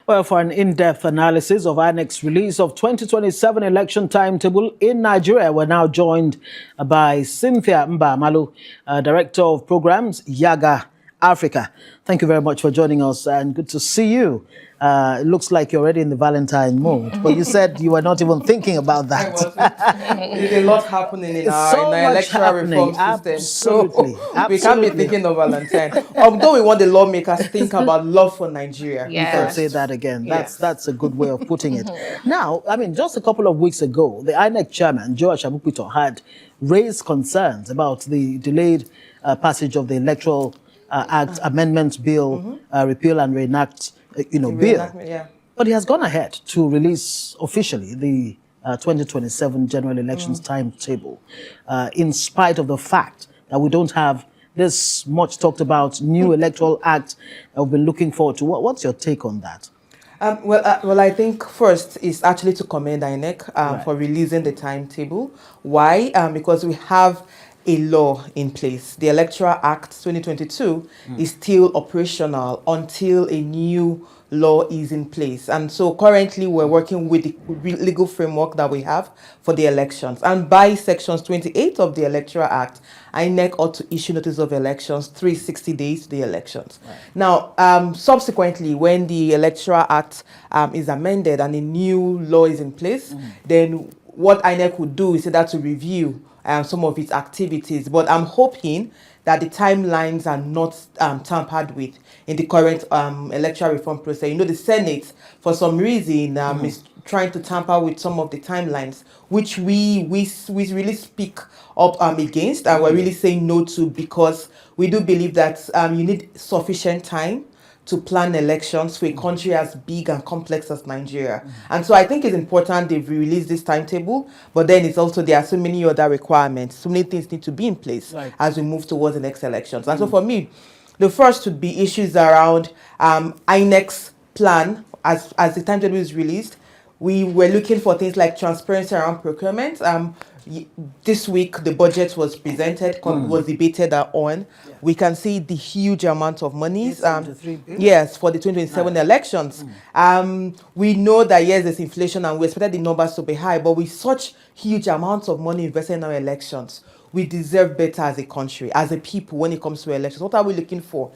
Well, for an in-depth analysis of INEC's release of 2027 election timetable in Nigeria, we're now joined by Cynthia Mbamalu, Director of Programs, Yiaga, Africa. Thank you very much for joining us, and good to see you. It looks like you're already in the Valentine mood, but you said you were not even thinking about that. There's a lot happening in our electoral reform system, absolutely. so we can't be thinking of Valentine. Although we want the lawmakers to think about love for Nigeria. You can say that again. That's a good way of putting it. Now, I mean, just a couple of weeks ago, the INEC chairman, George Abupito, had raised concerns about the delayed passage of the Electoral Act Amendment Bill, repeal and reenact, bill. But he has gone ahead to release officially the 2027 general elections timetable, in spite of the fact that we don't have this much talked about new Electoral Act that we've been looking forward to. What's your take on that? Well, I think first is actually to commend INEC for releasing the timetable. Why? Because we have a law in place. The Electoral Act 2022 is still operational until a new law is in place. And so currently we're working with the legal framework that we have for the elections. And by sections 28 of the Electoral Act, INEC ought to issue notice of elections 360 days to the elections. Right. Now, subsequently, when the Electoral Act is amended and a new law is in place, then what INEC would do is that to review some of its activities. But I'm hoping that the timelines are not tampered with in the current electoral reform process. You know, the Senate, for some reason, is trying to tamper with some of the timelines, which we really speak up against, and we're really saying no to, because we do believe that you need sufficient time to plan elections for a country as big and complex as Nigeria. And so I think it's important they've released this timetable, but then it's also there are so many other requirements, so many things need to be in place as we move towards the next elections. And so for me, the first would be issues around INEC's plan as the timetable is released. We were looking for things like transparency around procurement. This week, the budget was presented, was debated on. Yeah. We can see the huge amount of money. Yes, for the 2027 elections. We know that, yes, there's inflation and we expected the numbers to be high, but with such huge amounts of money invested in our elections, we deserve better as a country, as a people, when it comes to elections. What are we looking for?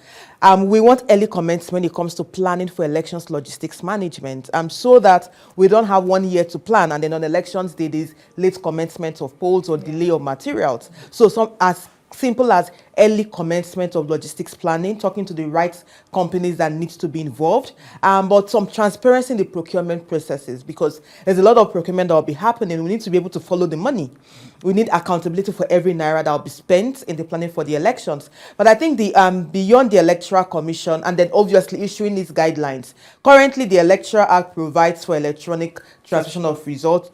We want early comments when it comes to planning for elections logistics management, so that we don't have 1 year to plan, and then on elections day, there's late commencement of polls or delay of materials. So some as simple as early commencement of logistics planning, talking to the right companies that needs to be involved, but some transparency in the procurement processes, because there's a lot of procurement that will be happening. We need to be able to follow the money. We need accountability for every naira that will be spent in the planning for the elections. But I think the beyond the Electoral Commission and then obviously issuing these guidelines, currently the Electoral Act provides for electronic transmission of results.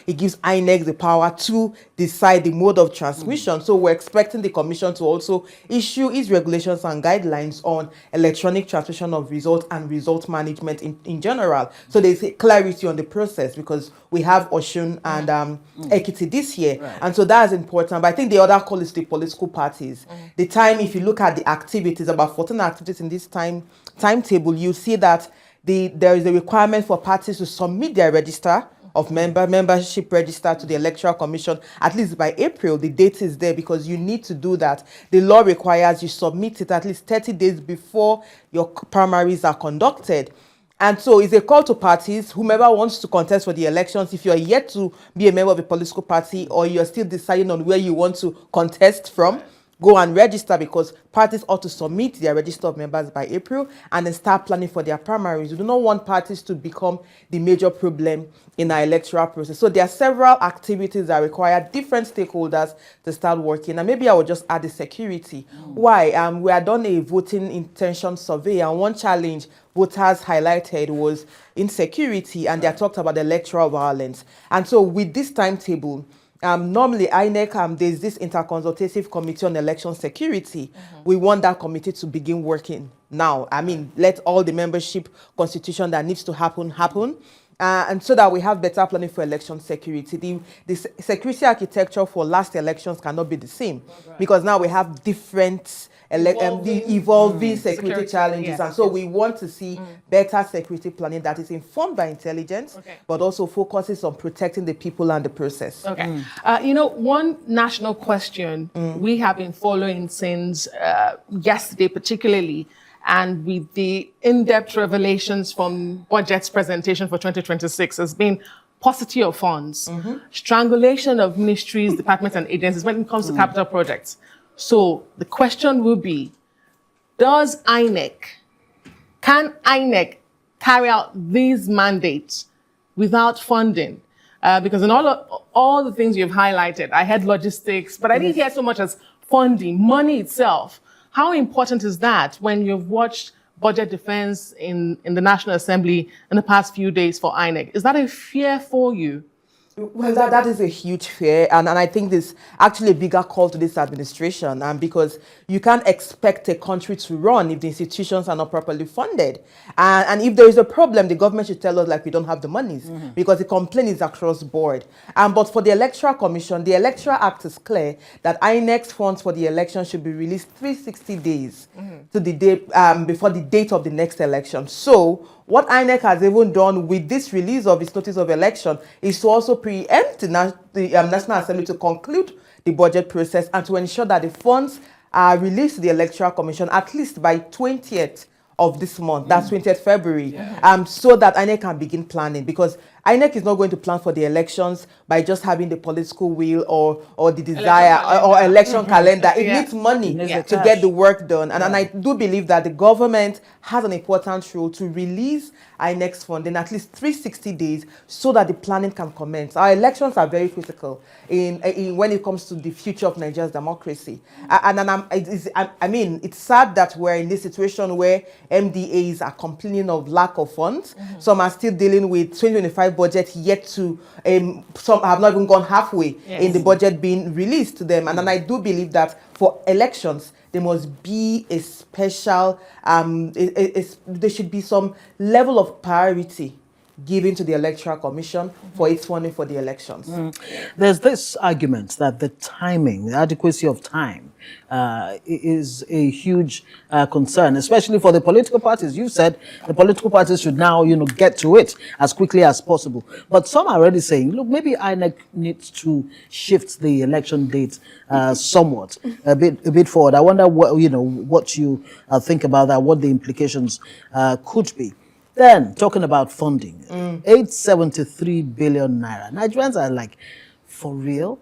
It gives INEC the power to decide the mode of transmission. So we're expecting the Commission to also issue its regulations and guidelines on electronic transmission of results and result management in general. So there's clarity on the process, because we have Osun and Ekiti this year. Right. And so that is important. But I think the other call is the political parties. The time, if you look at the activities, about 14 activities in this timetable, you see that there is a requirement for parties to submit their register of membership register to the Electoral Commission at least by April. The date is there because you need to do that. The law requires you submit it at least 30 days before your primaries are conducted. And so it's a call to parties, whomever wants to contest for the elections. If you're yet to be a member of a political party, or you're still deciding on where you want to contest from, go and register, because parties ought to submit their register of members by April and then start planning for their primaries. We do not want parties to become the major problem in our electoral process. So there are several activities that require different stakeholders to start working. And maybe I will just add the security. Why? We had done a voting intention survey, and one challenge voters highlighted was insecurity, and they talked about electoral violence. And so with this timetable, normally INEC, there's this interconsultative committee on election security. We want that committee to begin working now. I mean, let all the membership constitution that needs to happen. and so that we have better planning for election security. The security architecture for last elections cannot be the same, because now we have different evolving security challenges, yes, and so we want to see better security planning that is informed by intelligence, but also focuses on protecting the people and the process. You know, one national question we have been following since yesterday particularly, and with the in-depth revelations from budget's presentation for 2026, has been paucity of funds, strangulation of ministries, departments, and agencies when it comes to capital projects. So the question will be, can INEC carry out these mandates without funding? Because in all the things you've highlighted, I had logistics, but I didn't hear so much as funding, money itself. How important is that when you've watched budget defense in the National Assembly in the past few days for INEC? Is that a fear for you? Well, that is a huge fear, and I think there's actually a bigger call to this administration, because you can't expect a country to run if the institutions are not properly funded. And if there is a problem, the government should tell us, like, we don't have the monies, because the complaint is across board. But for the Electoral Commission, the Electoral Act is clear that INEC's funds for the election should be released 360 days to the day before the date of the next election. So what INEC has even done with this release of its notice of election is to also preempt the National Assembly to conclude the budget process and to ensure that the funds are released to the Electoral Commission at least by 20th of this month, that's 20th February, so that INEC can begin planning, because INEC is not going to plan for the elections by just having the political will or the desire or election calendar. It needs money to get the work done. And I do believe that the government has an important role to release INEC's funding at least 360 days so that the planning can commence. Our elections are very critical when it comes to the future of Nigeria's democracy. I mean, it's sad that we're in this situation where MDAs are complaining of lack of funds. Some are still dealing with 2025 budget yet to, some have not even gone halfway in the budget being released to them. And I do believe that for elections, there must be a special, there should be some level of priority given to the Electoral Commission for its funding for the elections. There's this argument that the timing, the adequacy of time, is a huge concern, especially for the political parties. You said the political parties should now, get to it as quickly as possible. But some are already saying, look, maybe INEC needs to shift the election date somewhat, a bit forward. I wonder what you think about that, what the implications could be. Then, talking about funding, 873 billion naira. Nigerians are like, for real?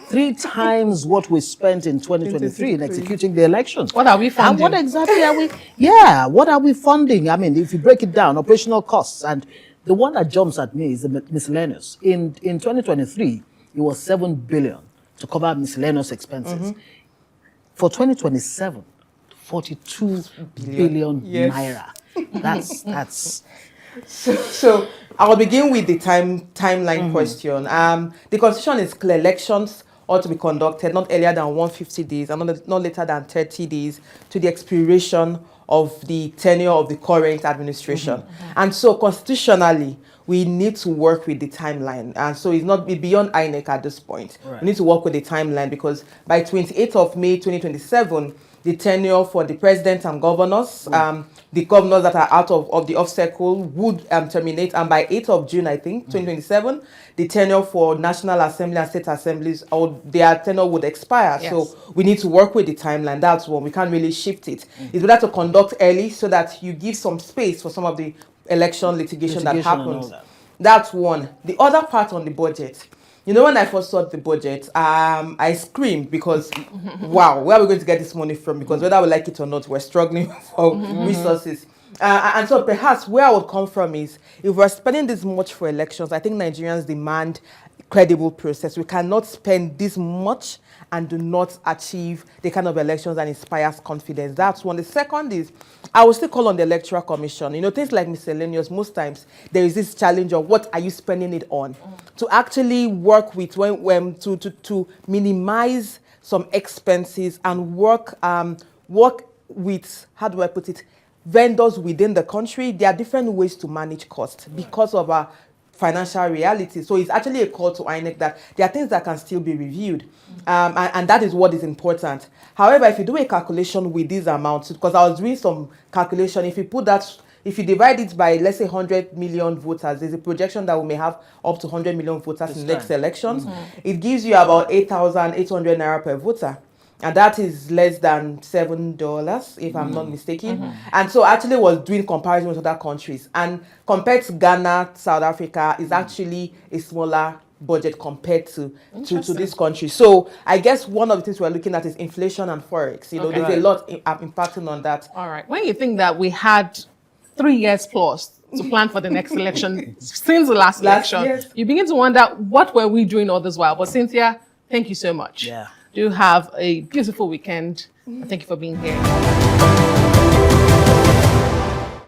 3 times what we spent in 2023 in executing the elections. What are we funding? And what exactly are we? Yeah, what are we funding? I mean, if you break it down, operational costs, and the one that jumps at me is the miscellaneous. In 2023, it was 7 billion to cover miscellaneous expenses. For 2027, 42 billion naira. That's so I'll begin with the timeline question. The constitution is clear. Elections ought to be conducted not earlier than 150 days and not later than 30 days to the expiration of the tenure of the current administration. And so constitutionally, we need to work with the timeline. And so it's not beyond INEC at this point. We need to work with the timeline, because by 28th of May 2027, the tenure for the president and governors, the governors that are out of the off-cycle would terminate. And by 8th of June, I think, 2027, the tenure for National Assembly and State Assemblies, their tenure would expire. So we need to work with the timeline. That's one. We can't really shift it. It's better to conduct early so that you give some space for some of the election litigation that happens. That's one. The other part on the budget. When I first saw the budget, I screamed because, wow, where are we going to get this money from? Because whether we like it or not, we're struggling for resources. And so perhaps where I would come from is, if we're spending this much for elections, I think Nigerians demand credible process. We cannot spend this much and do not achieve the kind of elections that inspires confidence. That's one. The second is, I will still call on the Electoral Commission. Things like miscellaneous, most times there is this challenge of what are you spending it on? To actually work with, to minimize some expenses and work with, how do I put it, vendors within the country. There are different ways to manage costs because of our financial reality. So it's actually a call to INEC that there are things that can still be reviewed. And that is what is important. However, if you do a calculation with these amounts, because I was doing some calculation, if you divide it by, let's say, 100 million voters, there's a projection that we may have up to 100 million voters in the next elections. It gives you about 8,800 naira per voter. And that is less than $7, if I'm not mistaken. And so actually was doing comparison with other countries. And compared to Ghana, South Africa, is actually a smaller budget compared to this country. So I guess one of the things we're looking at is inflation and forex. You know, there's a lot impacting on that. All right. When you think that we had 3 years plus to plan for the next election since the last election, yes. you begin to wonder, what were we doing all this while? But Cynthia, thank you so much. Yeah. Do have a beautiful weekend. Thank you for being here.